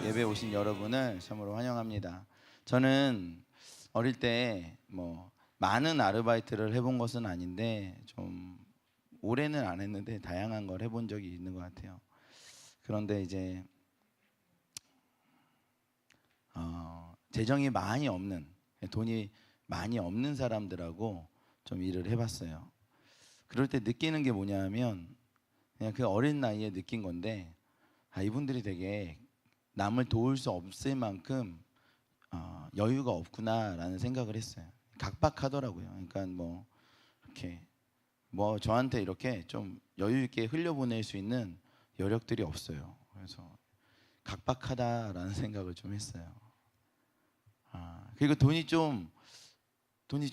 예배 오신 여러분을 참으로 환영합니다. 저는 어릴 때 많은 아르바이트를 해본 것은 아닌데 좀 오래는 안 했는데 다양한 걸 해본 적이 있는 것 같아요. 그런데 이제 재정이 많이 없는, 돈이 많이 없는 사람들하고 좀 일을 해봤어요. 그럴 때 느끼는 게 뭐냐면 그냥 그 어린 나이에 느낀 건데, 이분들이 되게 남을 도울 수 없을 만큼 여유가 없구나라는 생각을 했어요. 각박하더라고요. 그러니까 이렇게 저한테 이렇게 좀 여유 있게 흘려보낼 수 있는 여력들이 없어요. 그래서 각박하다라는 생각을 좀 했어요. 그리고 돈이 좀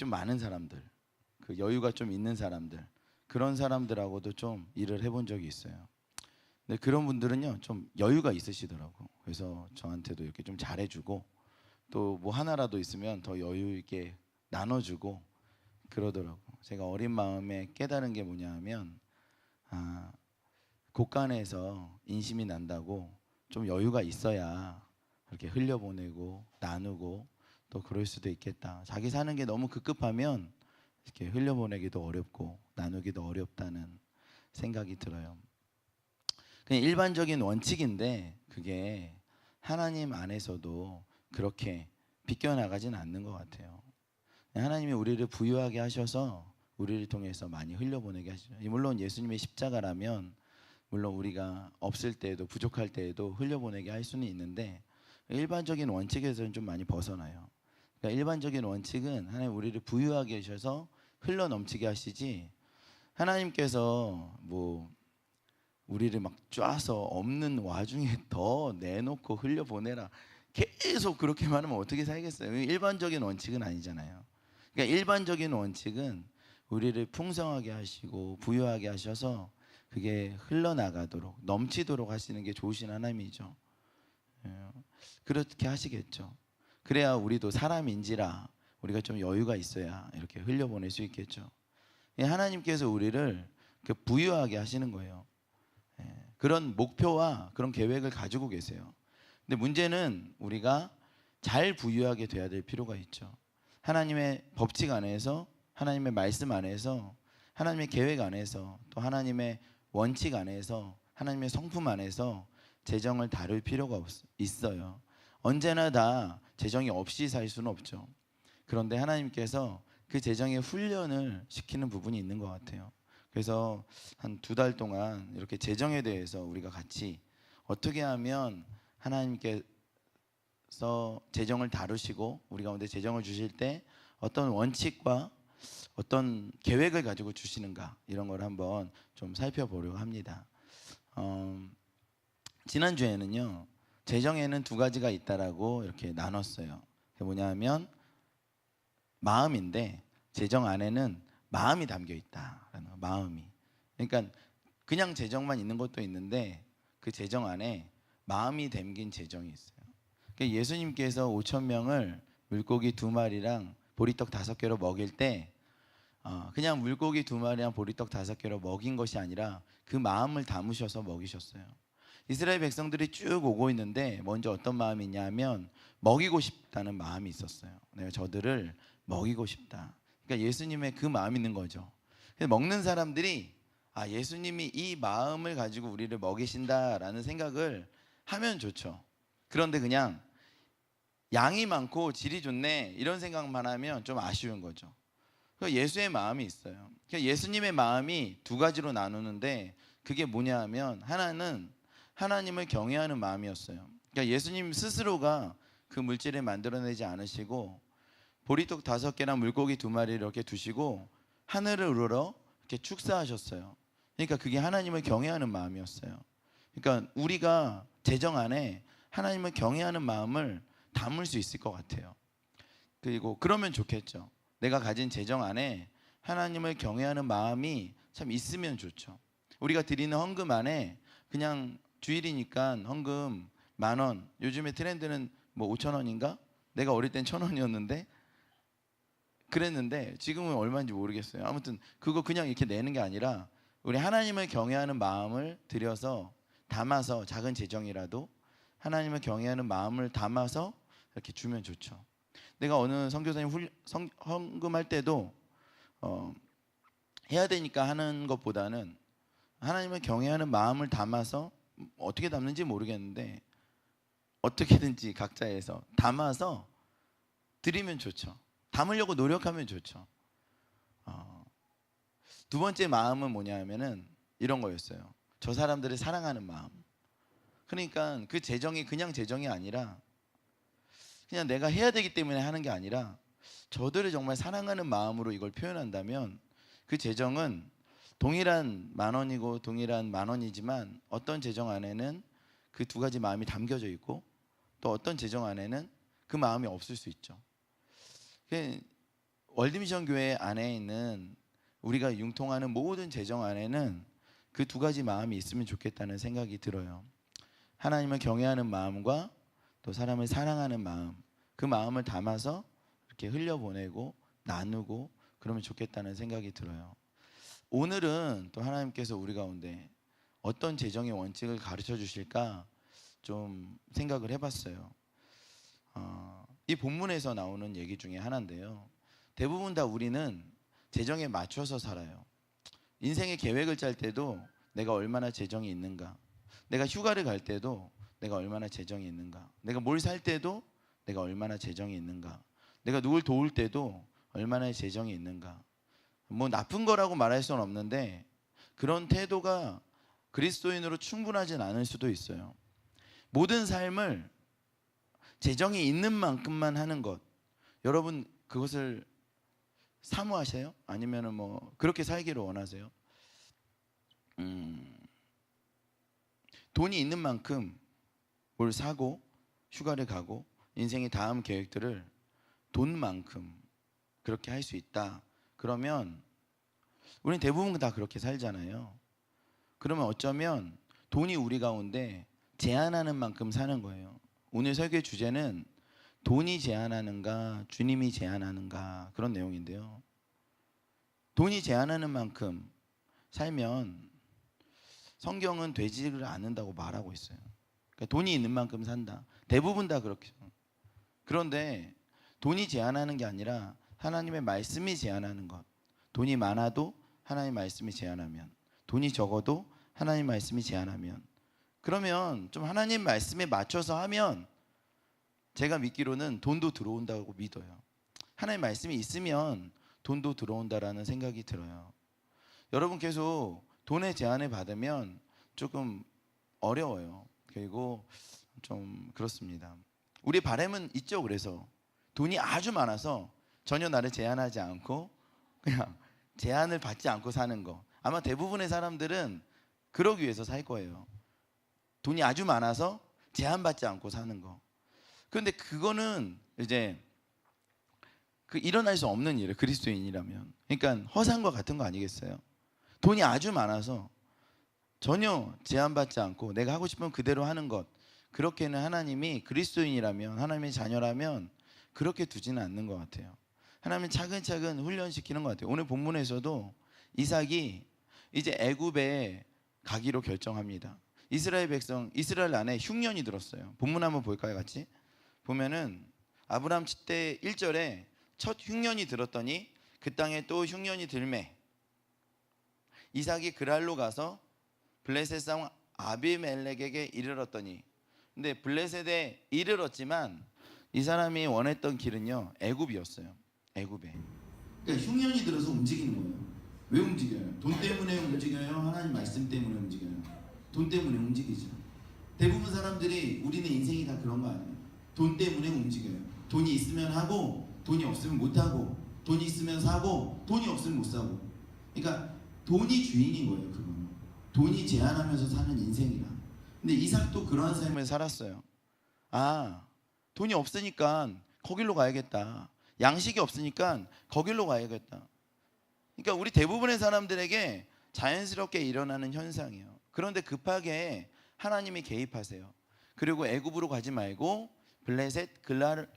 많은 사람들, 그 여유가 좀 있는 사람들, 그런 사람들하고도 좀 일을 해본 적이 있어요. 근데 그런 분들은요 좀 여유가 있으시더라고. 그래서 저한테도 이렇게 좀 잘해주고 또 뭐 하나라도 있으면 더 여유 있게 나눠주고 그러더라고. 제가 어린 마음에 깨달은 게 뭐냐 하면 곳간에서 인심이 난다고 좀 여유가 있어야 이렇게 흘려보내고 나누고 또 그럴 수도 있겠다. 자기 사는 게 너무 급급하면 이렇게 흘려보내기도 어렵고 나누기도 어렵다는 생각이 들어요. 그냥 일반적인 원칙인데 그게 하나님 안에서도 그렇게 비껴나가진 않는 것 같아요. 하나님이 우리를 부유하게 하셔서 우리를 통해서 많이 흘려보내게 하시죠. 물론 예수님의 십자가라면 물론 우리가 없을 때에도 부족할 때에도 흘려보내게 할 수는 있는데 일반적인 원칙에서는 좀 많이 벗어나요. 그러니까 일반적인 원칙은 하나님 우리를 부유하게 하셔서 흘러 넘치게 하시지, 하나님께서 우리를 막 쫙서 없는 와중에 더 내놓고 흘려보내라 계속 그렇게 말하면 어떻게 살겠어요? 일반적인 원칙은 아니잖아요. 그러니까 일반적인 원칙은 우리를 풍성하게 하시고 부유하게 하셔서 그게 흘러나가도록 넘치도록 하시는 게 좋으신 하나님이죠. 그렇게 하시겠죠. 그래야 우리도 사람인지라 우리가 좀 여유가 있어야 이렇게 흘려보낼 수 있겠죠. 하나님께서 우리를 부유하게 하시는 거예요. 그런 목표와 그런 계획을 가지고 계세요. 근데 문제는 우리가 잘 부유하게 돼야 될 필요가 있죠. 하나님의 법칙 안에서, 하나님의 말씀 안에서, 하나님의 계획 안에서, 또 하나님의 원칙 안에서, 하나님의 성품 안에서 재정을 다룰 필요가 있어요. 언제나 다 재정이 없이 살 수는 없죠. 그런데 하나님께서 그 재정의 훈련을 시키는 부분이 있는 것 같아요. 그래서 한 2달 동안 이렇게 재정에 대해서 우리가 같이 어떻게 하면 하나님께서 재정을 다루시고 우리 가운데 재정을 주실 때 어떤 원칙과 어떤 계획을 가지고 주시는가, 이런 걸 한번 좀 살펴보려고 합니다. 지난주에는요 재정에는 2가지가 있다라고 이렇게 나눴어요. 그게 뭐냐면 마음인데 재정 안에는 마음이 담겨 있다라는 거. 마음이, 그러니까 그냥 재정만 있는 것도 있는데 그 재정 안에 마음이 담긴 재정이 있어요. 그러니까 예수님께서 5,000명을 물고기 2마리랑 보리떡 5개로 먹일 때 그냥 물고기 2마리랑 보리떡 5개로 먹인 것이 아니라 그 마음을 담으셔서 먹이셨어요. 이스라엘 백성들이 쭉 오고 있는데 먼저 어떤 마음이 있냐면 먹이고 싶다는 마음이 있었어요. 내가 저들을 먹이고 싶다. 그러니까 예수님의 그 마음이 있는 거죠. 그래서 먹는 사람들이 예수님이 이 마음을 가지고 우리를 먹이신다라는 생각을 하면 좋죠. 그런데 그냥 양이 많고 질이 좋네 이런 생각만 하면 좀 아쉬운 거죠. 예수의 마음이 있어요. 그러니까 예수님의 마음이 2가지로 나누는데 그게 뭐냐 하면 하나는 하나님을 경외하는 마음이었어요. 그러니까 예수님 스스로가 그 물질을 만들어내지 않으시고 보리떡 5개랑 물고기 2마리를 이렇게 두시고 하늘을 우러러 이렇게 축사하셨어요. 그러니까 그게 하나님을 경외하는 마음이었어요. 그러니까 우리가 재정 안에 하나님을 경외하는 마음을 담을 수 있을 것 같아요. 그리고 그러면 좋겠죠. 내가 가진 재정 안에 하나님을 경외하는 마음이 참 있으면 좋죠. 우리가 드리는 헌금 안에 그냥 주일이니까 헌금 10,000원, 요즘에 트렌드는 5,000원인가? 내가 어릴 땐 1,000원이었는데 그랬는데 지금은 얼마인지 모르겠어요. 아무튼 그거 그냥 이렇게 내는 게 아니라 우리 하나님을 경외하는 마음을 들여서 담아서 작은 재정이라도 하나님을 경외하는 마음을 담아서 이렇게 주면 좋죠. 내가 어느 선교사님 헌금할 때도 해야 되니까 하는 것보다는 하나님을 경외하는 마음을 담아서, 어떻게 담는지 모르겠는데 어떻게든지 각자에서 담아서 드리면 좋죠. 담으려고 노력하면 좋죠. 두 번째 마음은 뭐냐면은 이런 거였어요. 저 사람들을 사랑하는 마음. 그러니까 그 재정이 그냥 재정이 아니라 그냥 내가 해야 되기 때문에 하는 게 아니라 저들을 정말 사랑하는 마음으로 이걸 표현한다면 그 재정은 동일한 10,000원이고 동일한 10,000원이지만 어떤 재정 안에는 그 두 가지 마음이 담겨져 있고 또 어떤 재정 안에는 그 마음이 없을 수 있죠. 월드미션 교회 안에 있는 우리가 융통하는 모든 재정 안에는 그 두 가지 마음이 있으면 좋겠다는 생각이 들어요. 하나님을 경외하는 마음과 또 사람을 사랑하는 마음, 그 마음을 담아서 이렇게 흘려보내고 나누고 그러면 좋겠다는 생각이 들어요. 오늘은 또 하나님께서 우리 가운데 어떤 재정의 원칙을 가르쳐 주실까 좀 생각을 해봤어요. 이 본문에서 나오는 얘기 중에 하나인데요. 대부분 다 우리는 재정에 맞춰서 살아요. 인생의 계획을 짤 때도 내가 얼마나 재정이 있는가, 내가 휴가를 갈 때도 내가 얼마나 재정이 있는가, 내가 뭘 살 때도 내가 얼마나 재정이 있는가, 내가 누굴 도울 때도 얼마나 재정이 있는가. 뭐 나쁜 거라고 말할 수는 없는데 그런 태도가 그리스도인으로 충분하진 않을 수도 있어요. 모든 삶을 재정이 있는 만큼만 하는 것, 여러분 그것을 사모하세요? 아니면은 뭐 그렇게 살기를 원하세요? 돈이 있는 만큼 뭘 사고 휴가를 가고 인생의 다음 계획들을 돈만큼 그렇게 할 수 있다. 그러면 우리는 대부분 다 그렇게 살잖아요. 그러면 어쩌면 돈이 우리 가운데 제한하는 만큼 사는 거예요. 오늘 설교의 주제는 돈이 제한하는가 주님이 제한하는가 그런 내용인데요. 돈이 제한하는 만큼 살면 성경은 되지를 않는다고 말하고 있어요. 그러니까 돈이 있는 만큼 산다. 대부분 다 그렇게. 그런데 돈이 제한하는 게 아니라 하나님의 말씀이 제한하는 것. 돈이 많아도 하나님의 말씀이 제한하면, 돈이 적어도 하나님의 말씀이 제한하면, 그러면 좀 하나님 말씀에 맞춰서 하면 제가 믿기로는 돈도 들어온다고 믿어요. 하나님 말씀이 있으면 돈도 들어온다라는 생각이 들어요. 여러분 계속 돈의 제한을 받으면 조금 어려워요. 그리고 좀 그렇습니다. 우리 바람은 있죠. 그래서 돈이 아주 많아서 전혀 나를 제한하지 않고 그냥 제한을 받지 않고 사는 거. 아마 대부분의 사람들은 그러기 위해서 살 거예요. 돈이 아주 많아서 제한받지 않고 사는 거. 그런데 그거는 이제 일어날 수 없는 일이에요. 그리스도인이라면. 그러니까 허상과 같은 거 아니겠어요? 돈이 아주 많아서 전혀 제한받지 않고 내가 하고 싶은 그대로 하는 것, 그렇게는 하나님이 그리스도인이라면, 하나님의 자녀라면 그렇게 두지는 않는 것 같아요. 하나님은 차근차근 훈련시키는 것 같아요. 오늘 본문에서도 이삭이 이제 애굽에 가기로 결정합니다. 이스라엘 백성, 이스라엘 안에 흉년이 들었어요. 본문 한번 볼까요, 같이? 보면은 아브라함 때 1절에 첫 흉년이 들었더니 그 땅에 또 흉년이 들매 이삭이 그랄로 가서 블레셋 사람 아비멜렉에게 이르렀더니, 근데 블레셋에 이르렀지만 이 사람이 원했던 길은요 애굽이었어요. 애굽에. 그러니까 흉년이 들어서 움직이는 거예요. 왜 움직여요? 돈 때문에 움직여요? 하나님 말씀 때문에 움직여요? 돈 때문에 움직이죠. 대부분 사람들이 우리는 인생이 다 그런 거 아니에요. 돈 때문에 움직여요. 돈이 있으면 하고 돈이 없으면 못 하고, 돈이 있으면 사고 돈이 없으면 못 사고. 그러니까 돈이 주인인 거예요. 그거는 돈이 제한하면서 사는 인생이라. 근데 이삭도 그러한 삶을 살았어요. 아, 돈이 없으니까 거길로 가야겠다. 양식이 없으니까 거길로 가야겠다. 그러니까 우리 대부분의 사람들에게 자연스럽게 일어나는 현상이에요. 그런데 급하게 하나님이 개입하세요. 그리고 애굽으로 가지 말고 블레셋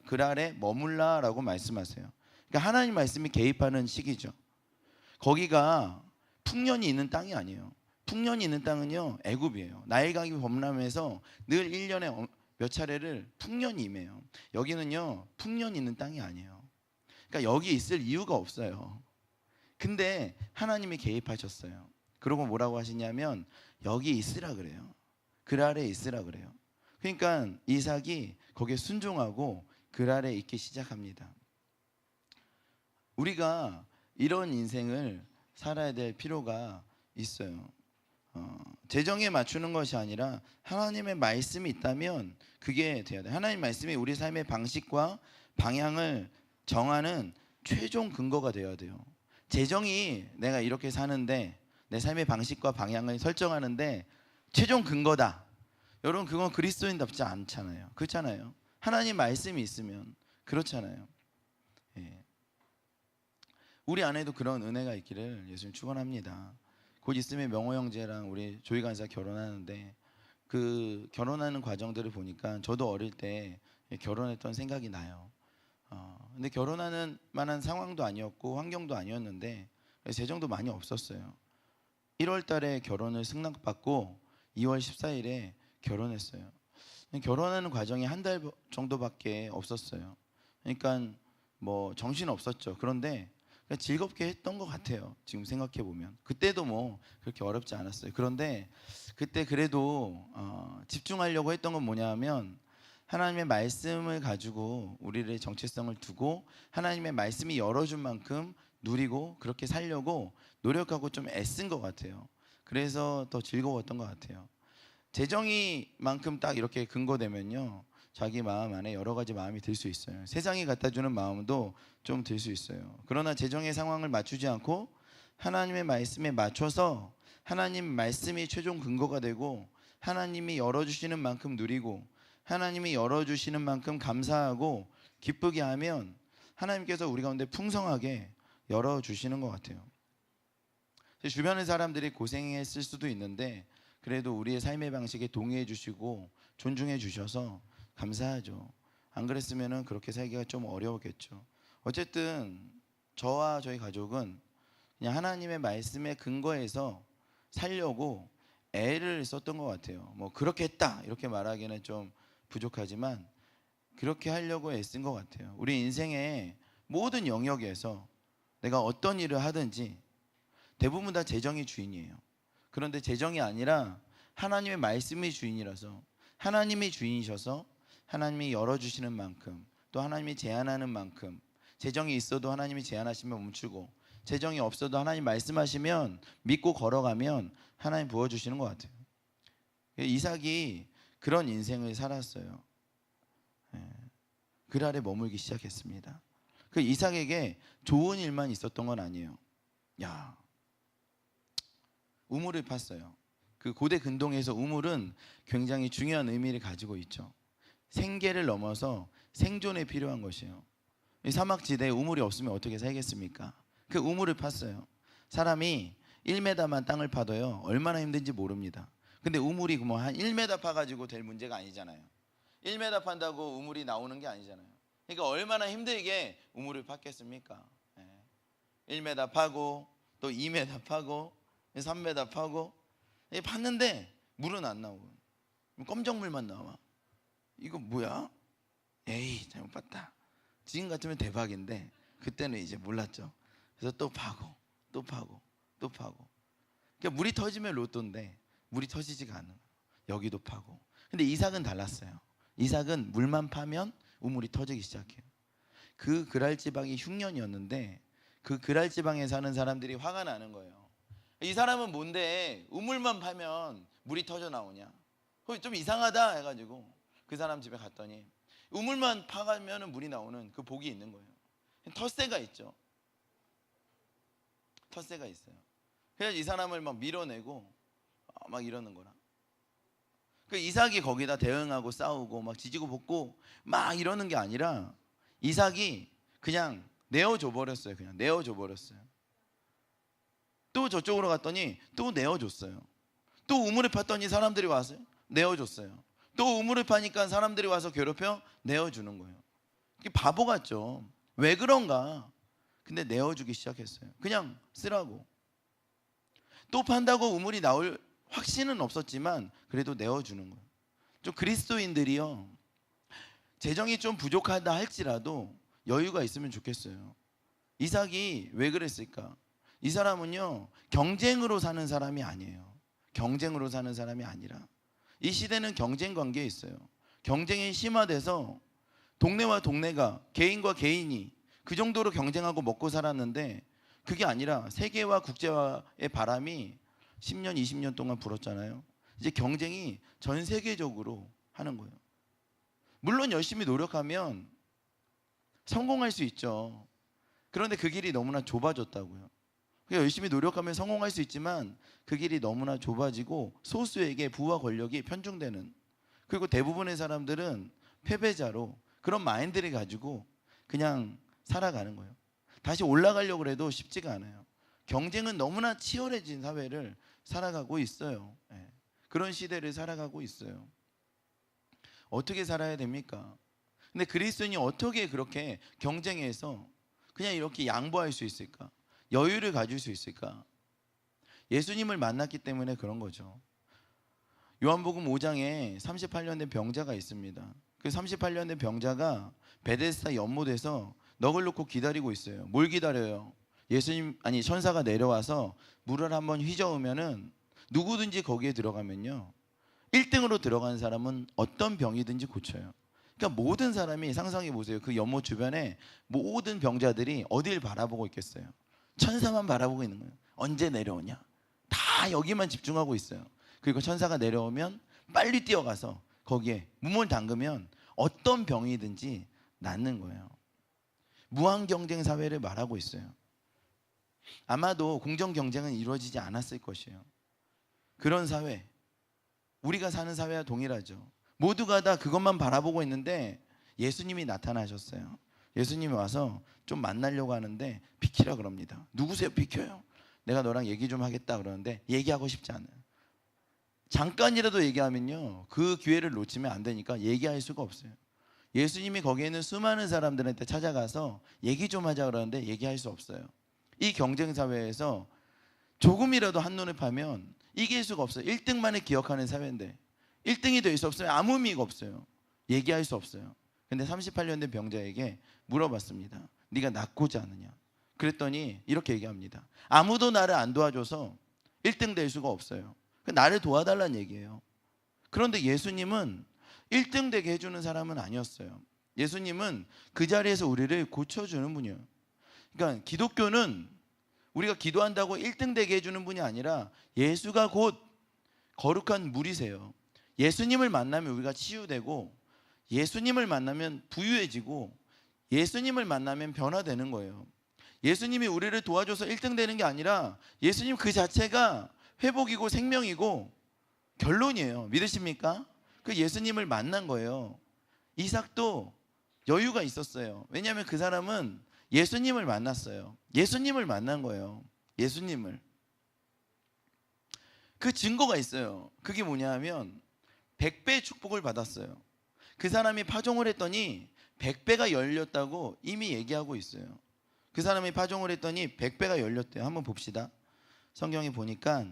그랄에 머물라라고 말씀하세요. 그러니까 하나님 말씀이 개입하는 시기죠. 거기가 풍년이 있는 땅이 아니에요. 풍년이 있는 땅은요 애굽이에요. 나일강이 범람해서 늘 1년에 몇 차례를 풍년이 임해요. 여기는요 풍년 있는 땅이 아니에요. 그러니까 여기 있을 이유가 없어요. 근데 하나님이 개입하셨어요. 그러고 뭐라고 하시냐면 여기 있으라 그래요. 글 아래 있으라 그래요. 그러니까 이삭이 거기에 순종하고 글 아래 있기 시작합니다. 우리가 이런 인생을 살아야 될 필요가 있어요. 재정에 맞추는 것이 아니라 하나님의 말씀이 있다면 그게 돼야 돼요. 하나님 말씀이 우리 삶의 방식과 방향을 정하는 최종 근거가 되어야 돼요. 재정이 내가 이렇게 사는데 내 삶의 방식과 방향을 설정하는데 최종 근거다. 여러분 그건 그리스도인답지 않잖아요. 그렇잖아요. 하나님 말씀이 있으면 그렇잖아요. 예. 우리 안에도 그런 은혜가 있기를 예수님 축원합니다. 곧 있으면 명호 형제랑 우리 조이 간사 결혼하는데 그 결혼하는 과정들을 보니까 저도 어릴 때 결혼했던 생각이 나요. 근데 결혼하는 만한 상황도 아니었고 환경도 아니었는데 재정도 많이 없었어요. 1월 달에 결혼을 승낙받고 2월 14일에 결혼했어요. 결혼하는 과정이 한 달 정도밖에 없었어요. 그러니까 뭐 정신 없었죠. 그런데 즐겁게 했던 것 같아요. 지금 생각해 보면 그때도 뭐 그렇게 어렵지 않았어요. 그런데 그때 그래도 집중하려고 했던 건 뭐냐면 하나님의 말씀을 가지고 우리의 정체성을 두고 하나님의 말씀이 열어준 만큼 누리고 그렇게 살려고 노력하고 좀 애쓴 것 같아요. 그래서 더 즐거웠던 것 같아요. 재정이만큼 딱 이렇게 근거되면요 자기 마음 안에 여러 가지 마음이 들 수 있어요. 세상이 갖다 주는 마음도 좀 들 수 있어요. 그러나 재정의 상황을 맞추지 않고 하나님의 말씀에 맞춰서 하나님 말씀이 최종 근거가 되고 하나님이 열어주시는 만큼 누리고 하나님이 열어주시는 만큼 감사하고 기쁘게 하면 하나님께서 우리 가운데 풍성하게 열어주시는 것 같아요. 주변의 사람들이 고생했을 수도 있는데 그래도 우리의 삶의 방식에 동의해 주시고 존중해 주셔서 감사하죠. 안 그랬으면 그렇게 살기가 좀 어려웠겠죠. 어쨌든 저와 저희 가족은 그냥 하나님의 말씀에 근거해서 살려고 애를 썼던 것 같아요. 뭐 그렇게 했다 이렇게 말하기는 좀 부족하지만 그렇게 하려고 애쓴 것 같아요. 우리 인생의 모든 영역에서 내가 어떤 일을 하든지 대부분 다 재정이 주인이에요. 그런데 재정이 아니라 하나님의 말씀이 주인이라서 하나님이 주인이셔서 하나님이 열어주시는 만큼 또 하나님이 제한하는 만큼 재정이 있어도 하나님이 제한하시면 멈추고 재정이 없어도 하나님 말씀하시면 믿고 걸어가면 하나님 부어주시는 것 같아요. 이삭이 그런 인생을 살았어요. 글 아래 머물기 시작했습니다. 그 이삭에게 좋은 일만 있었던 건 아니에요. 우물을 팠어요. 그 고대 근동에서 우물은 굉장히 중요한 의미를 가지고 있죠. 생계를 넘어서 생존에 필요한 것이에요. 이 사막지대에 우물이 없으면 어떻게 살겠습니까? 그 우물을 팠어요. 사람이 1m만 땅을 파도요 얼마나 힘든지 모릅니다. 근데 우물이 뭐 한 1m 파가지고 될 문제가 아니잖아요. 1m 판다고 우물이 나오는 게 아니잖아요. 그러니까 얼마나 힘들게 우물을 팠겠습니까? 1m 파고 또 2m 파고 3m 파고 팠는데 물은 안 나오고 검정물만 나와. 이거 뭐야? 에이 잘못 봤다. 지금 같으면 대박인데 그때는 이제 몰랐죠. 그래서 또 파고 또 파고 또 파고. 그러니까 물이 터지면 로또인데 물이 터지지가 않는 거예요. 여기도 파고. 근데 이삭은 달랐어요. 이삭은 물만 파면 우물이 터지기 시작해요. 그 그랄 지방이 흉년이었는데 그 그랄 지방에 사는 사람들이 화가 나는 거예요. 이 사람은 뭔데 우물만 파면 물이 터져 나오냐? 좀 이상하다 해가지고 그 사람 집에 갔더니 우물만 파가면 물이 나오는 그 복이 있는 거예요. 텃세가 있죠. 텃세가 있어요. 그래서 이 사람을 막 밀어내고 막 이러는 거라. 그 이삭이 거기다 대응하고 싸우고 막 지지고 볶고 막 이러는 게 아니라 이삭이 그냥 내어줘 버렸어요. 그냥 내어줘 버렸어요. 또 저쪽으로 갔더니 또 내어줬어요. 또 우물을 팠더니 사람들이 와서 내어줬어요. 또 우물을 파니까 사람들이 와서 괴롭혀 내어주는 거예요. 바보 같죠. 왜 그런가? 근데 내어주기 시작했어요. 그냥 쓰라고. 또 판다고 우물이 나올 확신은 없었지만 그래도 내어주는 거예요. 좀 그리스도인들이요, 재정이 좀 부족하다 할지라도 여유가 있으면 좋겠어요. 이삭이 왜 그랬을까? 이 사람은요, 경쟁으로 사는 사람이 아니에요. 경쟁으로 사는 사람이 아니라, 이 시대는 경쟁 관계에 있어요. 경쟁이 심화돼서 동네와 동네가, 개인과 개인이 그 정도로 경쟁하고 먹고 살았는데, 그게 아니라 세계와 국제화의 바람이 10년, 20년 동안 불었잖아요. 이제 경쟁이 전 세계적으로 하는 거예요. 물론 열심히 노력하면 성공할 수 있죠. 그런데 그 길이 너무나 좁아졌다고요. 그러니까 열심히 노력하면 성공할 수 있지만 그 길이 너무나 좁아지고 소수에게 부와 권력이 편중되는, 그리고 대부분의 사람들은 패배자로 그런 마인드를 가지고 그냥 살아가는 거예요. 다시 올라가려고 해도 쉽지가 않아요. 경쟁은 너무나 치열해진 사회를 살아가고 있어요. 그런 시대를 살아가고 있어요. 어떻게 살아야 됩니까? 근데 그리스도인이 어떻게 그렇게 경쟁에서 그냥 이렇게 양보할 수 있을까? 여유를 가질 수 있을까? 예수님을 만났기 때문에 그런 거죠. 요한복음 5장에 38년 된 병자가 있습니다. 그 38년 된 병자가 베데스다 연못에서 넋을 놓고 기다리고 있어요. 뭘 기다려요? 예수님, 아니 천사가 내려와서 물을 한번 휘저으면은 누구든지 거기에 들어가면요, 1등으로 들어가는 사람은 어떤 병이든지 고쳐요. 그러니까 모든 사람이 상상해 보세요. 그 연못 주변에 모든 병자들이 어딜 바라보고 있겠어요? 천사만 바라보고 있는 거예요. 언제 내려오냐? 다 여기만 집중하고 있어요. 그리고 천사가 내려오면 빨리 뛰어가서 거기에 몸을 담그면 어떤 병이든지 낫는 거예요. 무한 경쟁 사회를 말하고 있어요. 아마도 공정 경쟁은 이루어지지 않았을 것이에요. 그런 사회, 우리가 사는 사회와 동일하죠. 모두가 다 그것만 바라보고 있는데 예수님이 나타나셨어요. 예수님이 와서 좀 만나려고 하는데 비키라 그럽니다. 누구세요? 비켜요. 내가 너랑 얘기 좀 하겠다 그러는데 얘기하고 싶지 않아요. 잠깐이라도 얘기하면요, 그 기회를 놓치면 안 되니까 얘기할 수가 없어요. 예수님이 거기에 있는 수많은 사람들한테 찾아가서 얘기 좀 하자 그러는데 얘기할 수 없어요. 이 경쟁 사회에서 조금이라도 한눈에 파면 이길 수가 없어요. 1등만을 기억하는 사회인데 1등이 될 수 없으면 아무 의미가 없어요. 얘기할 수 없어요. 근데 38년 된 병자에게 물어봤습니다. 네가 낫고자 하느냐? 그랬더니 이렇게 얘기합니다. 아무도 나를 안 도와줘서 1등 될 수가 없어요. 나를 도와달라는 얘기예요. 그런데 예수님은 1등 되게 해주는 사람은 아니었어요. 예수님은 그 자리에서 우리를 고쳐주는 분이에요. 그러니까 기독교는 우리가 기도한다고 1등 되게 해주는 분이 아니라 예수가 곧 거룩한 물이세요. 예수님을 만나면 우리가 치유되고, 예수님을 만나면 부유해지고, 예수님을 만나면 변화되는 거예요. 예수님이 우리를 도와줘서 1등 되는 게 아니라 예수님 그 자체가 회복이고 생명이고 결론이에요. 믿으십니까? 그 예수님을 만난 거예요. 이삭도 여유가 있었어요. 왜냐하면 그 사람은 예수님을 만났어요. 예수님을 만난 거예요. 예수님을. 그 증거가 있어요. 그게 뭐냐 하면 100배의 축복을 받았어요. 그 사람이 파종을 했더니 100배가 열렸다고 이미 얘기하고 있어요. 그 사람이 파종을 했더니 100배가 열렸대요. 한번 봅시다. 성경에 보니까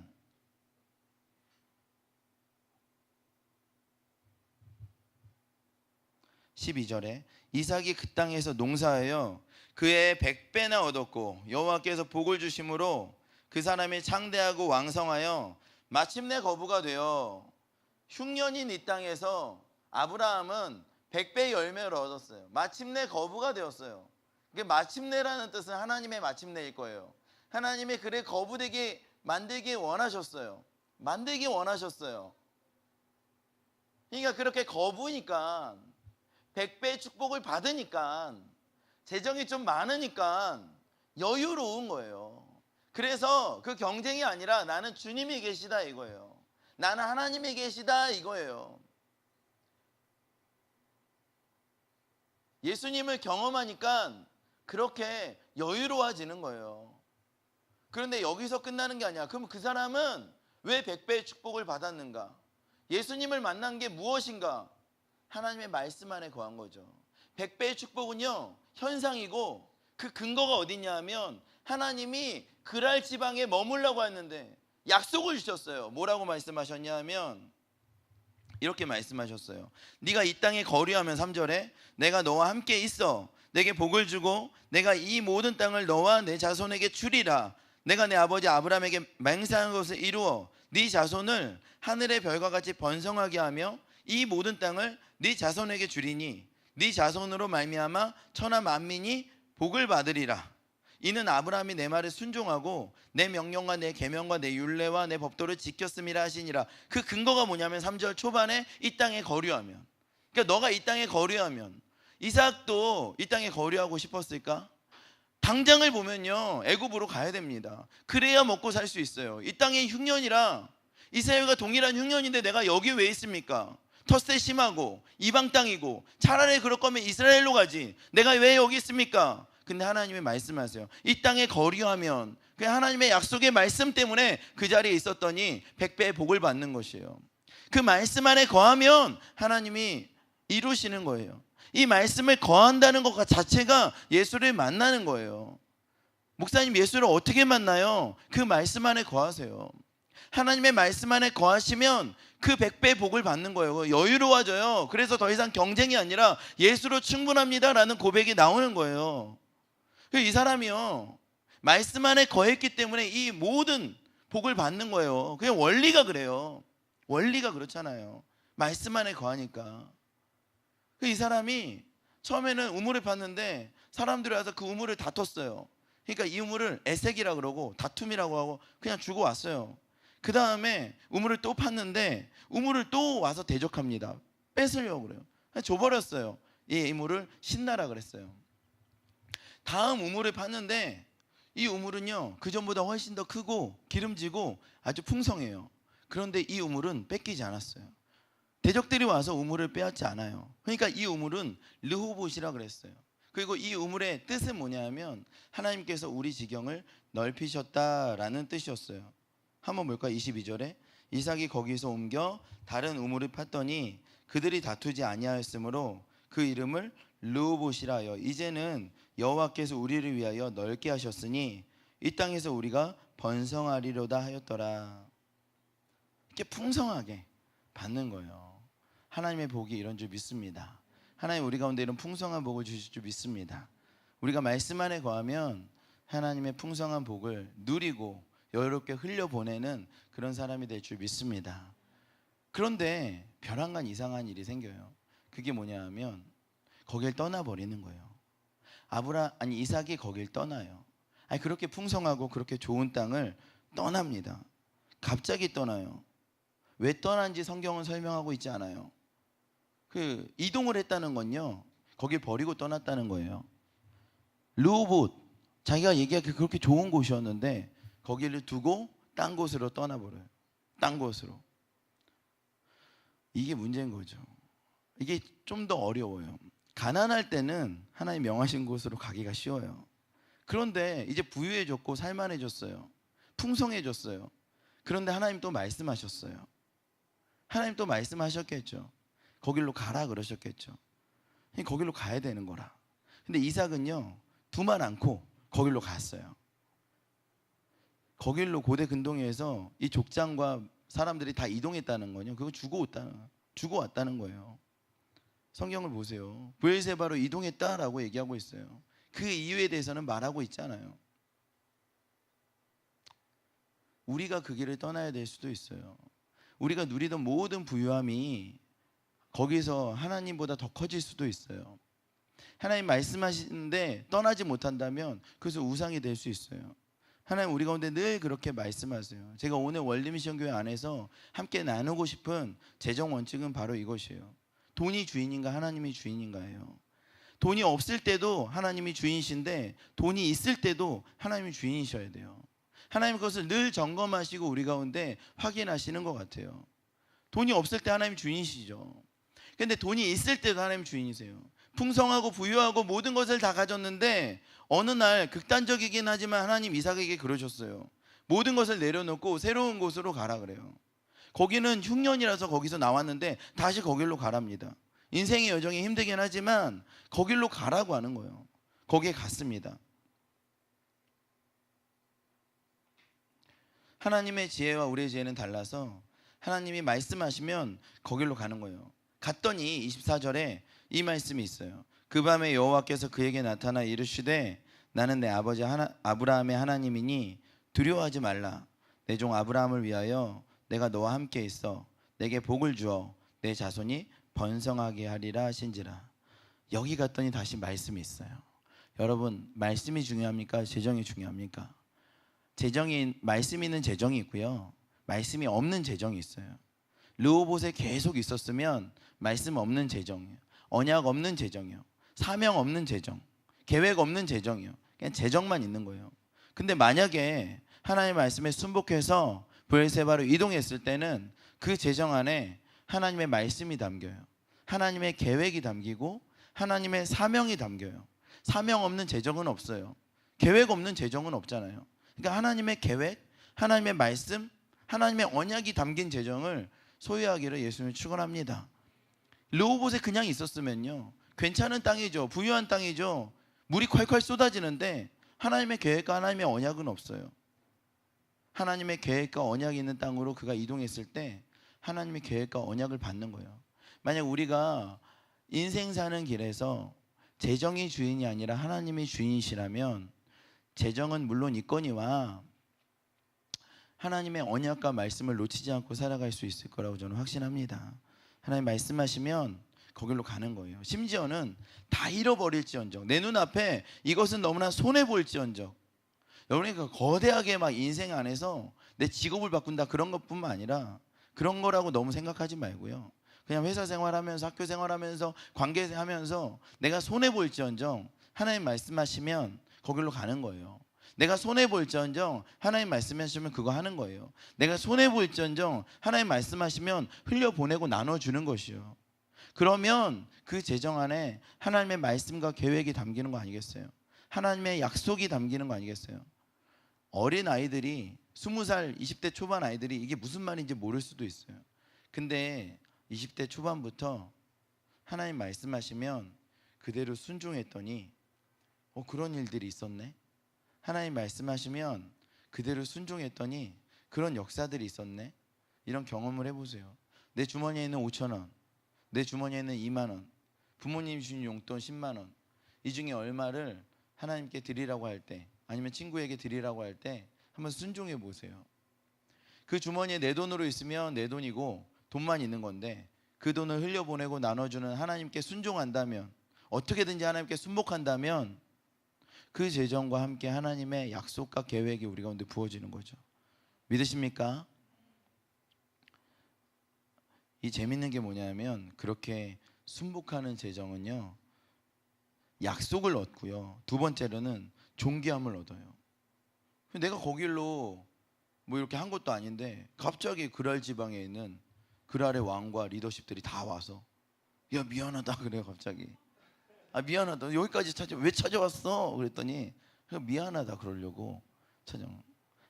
12절에 이삭이 그 땅에서 농사하여 그의 100배나 얻었고 여호와께서 복을 주심으로 그 사람이 창대하고 왕성하여 마침내 거부가 되어 흉년인 이 땅에서 아브라함은 100배의 열매를 얻었어요. 마침내 거부가 되었어요. 그게 마침내라는 뜻은 하나님의 마침내일 거예요. 하나님의 그를 거부되게 만들기 원하셨어요. 만들기 원하셨어요. 그러니까 그렇게 거부니까 100배의 축복을 받으니까 재정이 좀 많으니까 여유로운 거예요. 그래서 그 경쟁이 아니라 나는 주님이 계시다 이거예요. 나는 하나님이 계시다 이거예요. 예수님을 경험하니까 그렇게 여유로워지는 거예요. 그런데 여기서 끝나는 게 아니야. 그럼 그 사람은 왜 100배의 축복을 받았는가? 예수님을 만난 게 무엇인가? 하나님의 말씀 안에 거한 거죠. 100배의 축복은요, 현상이고 그 근거가 어디냐 하면 하나님이 그랄 지방에 머물라고 했는데 약속을 주셨어요. 뭐라고 말씀하셨냐 하면 이렇게 말씀하셨어요. 네가 이 땅에 거류하면 3절에 내가 너와 함께 있어 내게 복을 주고 내가 이 모든 땅을 너와 내 자손에게 주리라. 내가 내 아버지 아브라함에게 맹세한 것을 이루어 네 자손을 하늘의 별과 같이 번성하게 하며 이 모든 땅을 네 자손에게 주리니 네 자손으로 말미암아 천하 만민이 복을 받으리라. 이는 아브라함이 내 말에 순종하고 내 명령과 내 계명과 내 율례와 내 법도를 지켰음이라 하시니라. 그 근거가 뭐냐면 3절 초반에 이 땅에 거류하면, 그러니까 너가 이 땅에 거류하면, 이삭도 이 땅에 거류하고 싶었을까? 당장을 보면요 애굽으로 가야 됩니다. 그래야 먹고 살 수 있어요. 이 땅이 흉년이라, 이스라엘과 동일한 흉년인데 내가 여기 왜 있습니까? 텃세 심하고 이방 땅이고, 차라리 그럴 거면 이스라엘로 가지 내가 왜 여기 있습니까? 근데 하나님이 말씀하세요. 이 땅에 거류하면, 그냥 하나님의 약속의 말씀 때문에 그 자리에 있었더니 100배의 복을 받는 것이에요. 그 말씀 안에 거하면 하나님이 이루시는 거예요. 이 말씀을 거한다는 것 자체가 예수를 만나는 거예요. 목사님, 예수를 어떻게 만나요? 그 말씀 안에 거하세요. 하나님의 말씀 안에 거하시면 그 100배의 복을 받는 거예요. 여유로워져요. 그래서 더 이상 경쟁이 아니라 예수로 충분합니다 라는 고백이 나오는 거예요. 이 사람이요 말씀 안에 거했기 때문에 이 모든 복을 받는 거예요. 그냥 원리가 그래요. 원리가 그렇잖아요. 말씀 안에 거하니까. 이 사람이 처음에는 우물을 팠는데 사람들이 와서 그 우물을 다퉜어요. 그러니까 이 우물을 에색이라 그러고 다툼이라고 하고 그냥 주고 왔어요. 그 다음에 우물을 또 팠는데 우물을 또 와서 대적합니다. 뺏으려고 그래요. 줘버렸어요. 이 우물을 신나라 그랬어요. 다음 우물을 팠는데 이 우물은요 그 전보다 훨씬 더 크고 기름지고 아주 풍성해요. 그런데 이 우물은 뺏기지 않았어요. 대적들이 와서 우물을 빼앗지 않아요. 그러니까 이 우물은 르호봇이라 그랬어요. 그리고 이 우물의 뜻은 뭐냐면 하나님께서 우리 지경을 넓히셨다라는 뜻이었어요. 한번 볼까요? 22절에 이삭이 거기서 옮겨 다른 우물을 팠더니 그들이 다투지 아니하였으므로 그 이름을 르호봇이라 하여 이제는 여호와께서 우리를 위하여 넓게 하셨으니 이 땅에서 우리가 번성하리로다 하였더라. 이렇게 풍성하게 받는 거예요. 하나님의 복이 이런 줄 믿습니다. 하나님 우리 가운데 이런 풍성한 복을 주실 줄 믿습니다. 우리가 말씀 안에 거하면 하나님의 풍성한 복을 누리고 여유롭게 흘려보내는 그런 사람이 될 줄 믿습니다. 그런데 벼랑간 이상한 일이 생겨요. 그게 뭐냐 하면 거길 떠나버리는 거예요. 이삭이 거길 떠나요. 그렇게 풍성하고 그렇게 좋은 땅을 떠납니다. 갑자기 떠나요. 왜 떠난지 성경은 설명하고 있지 않아요. 그 이동을 했다는 건요 거길 버리고 떠났다는 거예요. 르호봇, 자기가 얘기하기 그렇게 좋은 곳이었는데 거기를 두고 딴 곳으로 떠나버려요. 딴 곳으로. 이게 문제인 거죠. 이게 좀 더 어려워요. 가난할 때는 하나님 명하신 곳으로 가기가 쉬워요. 그런데 이제 부유해졌고 살만해졌어요. 풍성해졌어요. 그런데 하나님 또 말씀하셨어요. 하나님 또 말씀하셨겠죠. 거길로 가라 그러셨겠죠. 거길로 가야 되는 거라. 근데 이삭은요 두말 않고 거길로 갔어요. 거길로 고대 근동에서 이 족장과 사람들이 다 이동했다는 거요. 그거 주고 왔다는 거예요. 성경을 보세요. 브엘세바로 이동했다라고 얘기하고 있어요. 그 이유에 대해서는 말하고 있잖아요. 우리가 그 길을 떠나야 될 수도 있어요. 우리가 누리던 모든 부유함이 거기서 하나님보다 더 커질 수도 있어요. 하나님 말씀하시는데 떠나지 못한다면 그래서 우상이 될 수 있어요. 하나님 우리 가운데 늘 그렇게 말씀하세요. 제가 오늘 월드미션교회 안에서 함께 나누고 싶은 재정 원칙은 바로 이것이에요. 돈이 주인인가 하나님이 주인인가예요. 돈이 없을 때도 하나님이 주인이신데 돈이 있을 때도 하나님이 주인이셔야 돼요. 하나님 그것을 늘 점검하시고 우리 가운데 확인하시는 것 같아요. 돈이 없을 때 하나님 주인이시죠. 근데 돈이 있을 때도 하나님 주인이세요. 풍성하고 부유하고 모든 것을 다 가졌는데 어느 날 극단적이긴 하지만 하나님 이삭에게 그러셨어요. 모든 것을 내려놓고 새로운 곳으로 가라 그래요. 거기는 흉년이라서 거기서 나왔는데 다시 거길로 가랍니다. 인생의 여정이 힘들긴 하지만 거길로 가라고 하는 거예요. 거기에 갔습니다. 하나님의 지혜와 우리의 지혜는 달라서 하나님이 말씀하시면 거길로 가는 거예요. 갔더니 24절에 이 말씀이 있어요. 그 밤에 여호와께서 그에게 나타나 이르시되 나는 내 아버지 아브라함의 하나님이니 두려워하지 말라. 내 종 아브라함을 위하여 내가 너와 함께 있어 내게 복을 주어 내 자손이 번성하게 하리라 하신지라. 여기 갔더니 다시 말씀이 있어요. 여러분, 말씀이 중요합니까? 재정이 중요합니까? 말씀이 있는 재정이 있고요, 말씀이 없는 재정이 있어요. 르호봇에 계속 있었으면 말씀 없는 재정이에요. 언약 없는 재정이요, 사명 없는 재정, 계획 없는 재정이요. 그냥 재정만 있는 거예요. 근데 만약에 하나님의 말씀에 순복해서 브엘세바로 이동했을 때는 그 재정 안에 하나님의 말씀이 담겨요. 하나님의 계획이 담기고 하나님의 사명이 담겨요. 사명 없는 재정은 없어요. 계획 없는 재정은 없잖아요. 그러니까 하나님의 계획, 하나님의 말씀, 하나님의 언약이 담긴 재정을 소유하기를 예수님을 축원합니다. 르호봇에 그냥 있었으면요, 괜찮은 땅이죠, 부유한 땅이죠, 물이 콸콸 쏟아지는데 하나님의 계획과 하나님의 언약은 없어요. 하나님의 계획과 언약이 있는 땅으로 그가 이동했을 때 하나님의 계획과 언약을 받는 거예요. 만약 우리가 인생 사는 길에서 재정이 주인이 아니라 하나님이 주인이시라면 재정은 물론 있거니와 하나님의 언약과 말씀을 놓치지 않고 살아갈 수 있을 거라고 저는 확신합니다. 하나님 말씀하시면 거길로 가는 거예요. 심지어는 다 잃어버릴지언정, 내 눈앞에 이것은 너무나 손해볼지언정, 여러분이 거대하게 막 인생 안에서 내 직업을 바꾼다 그런 것뿐만 아니라 그런 거라고 너무 생각하지 말고요, 그냥 회사 생활하면서 학교 생활하면서 관계하면서 내가 손해볼지언정 하나님 말씀하시면 거길로 가는 거예요. 내가 손해볼지언정 하나님 말씀하시면 그거 하는 거예요. 내가 손해볼지언정 하나님 말씀하시면 흘려보내고 나눠주는 것이요. 그러면 그 재정 안에 하나님의 말씀과 계획이 담기는 거 아니겠어요? 하나님의 약속이 담기는 거 아니겠어요? 어린 아이들이 20살, 20대 초반 아이들이 이게 무슨 말인지 모를 수도 있어요. 근데 20대 초반부터 하나님 말씀하시면 그대로 순종했더니 그런 일들이 있었네. 하나님 말씀하시면 그대로 순종했더니 그런 역사들이 있었네. 이런 경험을 해보세요. 내 주머니에 있는 5,000원, 내 주머니에 있는 2만 원, 부모님 주신 용돈 10만 원, 이 중에 얼마를 하나님께 드리라고 할 때, 아니면 친구에게 드리라고 할 때 한번 순종해 보세요. 그 주머니에 내 돈으로 있으면 내 돈이고 돈만 있는 건데 그 돈을 흘려보내고 나눠주는 하나님께 순종한다면, 어떻게든지 하나님께 순복한다면 그 재정과 함께 하나님의 약속과 계획이 우리 가운데 부어지는 거죠. 믿으십니까? 이 재밌는 게 뭐냐면 그렇게 순복하는 재정은요, 약속을 얻고요, 두 번째로는 존귀함을 얻어요. 내가 거길로 뭐 이렇게 한 것도 아닌데 갑자기 그랄 지방에 있는 그랄의 왕과 리더십들이 다 와서 야 미안하다 그래요. 갑자기 미안하다, 여기까지 왜 찾아왔어? 그랬더니 미안하다 그러려고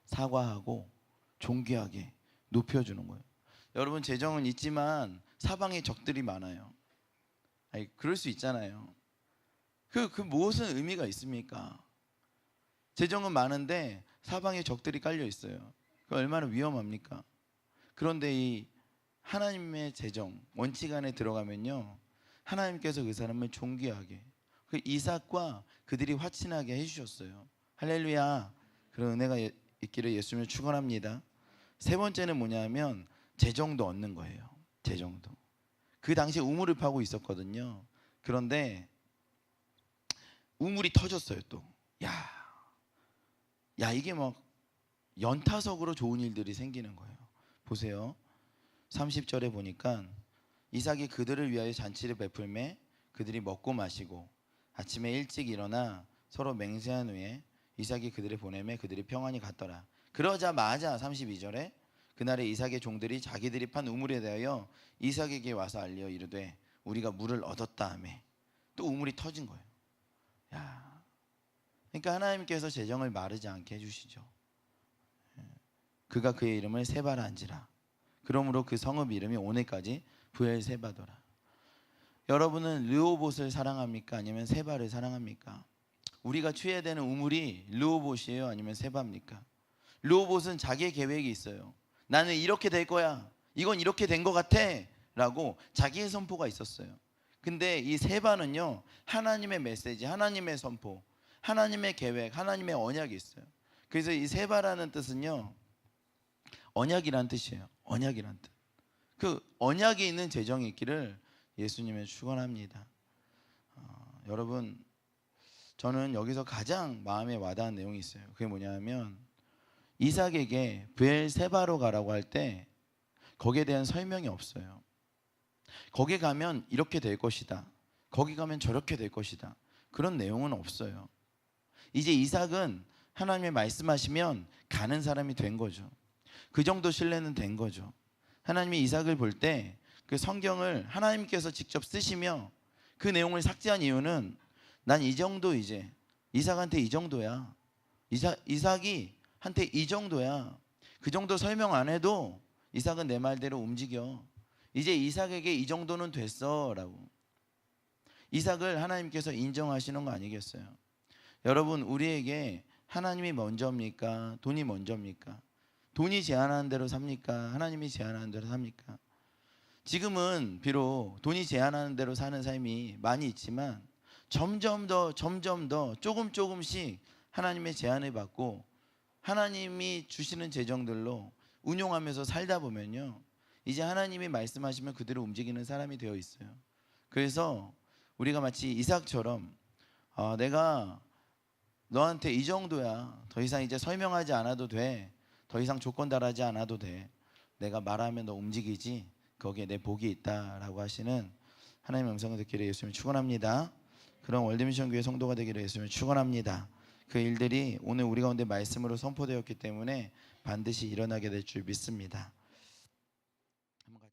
사과하고 존귀하게 높여주는 거예요. 여러분, 재정은 있지만 사방에 적들이 많아요. 그럴 수 있잖아요. 그 무엇은 의미가 있습니까? 재정은 많은데 사방에 적들이 깔려 있어요. 그 얼마나 위험합니까? 그런데 이 하나님의 재정 원칙 안에 들어가면요, 하나님께서 그 사람을 존귀하게, 그 이삭과 그들이 화친하게 해주셨어요. 할렐루야. 그런 은혜가 있기를 예수님을 축원합니다. 세 번째는 뭐냐면 재정도 얻는 거예요. 재정도. 그 당시에 우물을 파고 있었거든요. 그런데 우물이 터졌어요. 또 이게 막 연타석으로 좋은 일들이 생기는 거예요. 보세요. 30절에 보니까 이삭이 그들을 위하여 잔치를 베풀매 그들이 먹고 마시고 아침에 일찍 일어나 서로 맹세한 후에 이삭이 그들을 보내매 그들이 평안히 갔더라. 그러자마자 32절에 그날에 이삭의 종들이 자기들이 판 우물에 대하여 이삭에게 와서 알려 이르되 우리가 물을 얻었다 하며 또 우물이 터진 거예요. 그러니까 하나님께서 재정을 마르지 않게 해주시죠. 그가 그의 이름을 세바라 한지라. 그러므로 그 성읍 이름이 오늘까지 브엘세바더라. 여러분은 르호봇을 사랑합니까? 아니면 세바를 사랑합니까? 우리가 취해야 되는 우물이 르호봇이에요? 아니면 세바입니까? 르호봇은 자기의 계획이 있어요. 나는 이렇게 될 거야, 이건 이렇게 된 것 같아 라고 자기의 선포가 있었어요. 근데 이 세바는요, 하나님의 메시지, 하나님의 선포, 하나님의 계획, 하나님의 언약이 있어요. 그래서 이 세바라는 뜻은요, 언약이란 뜻이에요. 언약이란 뜻. 그 언약이 있는 재정이 있기를 예수님의 축원합니다. 여러분, 저는 여기서 가장 마음에 와닿은 내용이 있어요. 그게 뭐냐면 이삭에게 브엘세바로 가라고 할 때 거기에 대한 설명이 없어요. 거기 가면 이렇게 될 것이다, 거기 가면 저렇게 될 것이다, 그런 내용은 없어요. 이제 이삭은 하나님의 말씀하시면 가는 사람이 된 거죠. 그 정도 신뢰는 된 거죠. 하나님이 이삭을 볼 때 그 성경을 하나님께서 직접 쓰시며 그 내용을 삭제한 이유는 난 이 정도, 이제 이삭한테 이 정도야, 이삭이 한테 이 정도야, 그 정도 설명 안 해도 이삭은 내 말대로 움직여, 이제 이삭에게 이 정도는 됐어 라고. 이삭을 하나님께서 인정하시는 거 아니겠어요? 여러분, 우리에게 하나님이 먼저입니까? 돈이 먼저입니까? 돈이 제한하는 대로 삽니까? 하나님이 제한하는 대로 삽니까? 지금은 비록 돈이 제한하는 대로 사는 삶이 많이 있지만 점점 더 조금씩 하나님의 제한을 받고 하나님이 주시는 재정들로 운용하면서 살다 보면요, 이제 하나님이 말씀하시면 그대로 움직이는 사람이 되어 있어요. 그래서 우리가 마치 이삭처럼 내가 너한테 이 정도야, 더 이상 이제 설명하지 않아도 돼, 더 이상 조건 달하지 않아도 돼, 내가 말하면 너 움직이지, 거기에 내 복이 있다라고 하시는 하나님의 음성을 듣기를 예수님을 축원합니다. 그런 월드미션 교회 성도가 되기를 예수님을 축원합니다. 그 일들이 오늘 우리 가운데 말씀으로 선포되었기 때문에 반드시 일어나게 될 줄 믿습니다.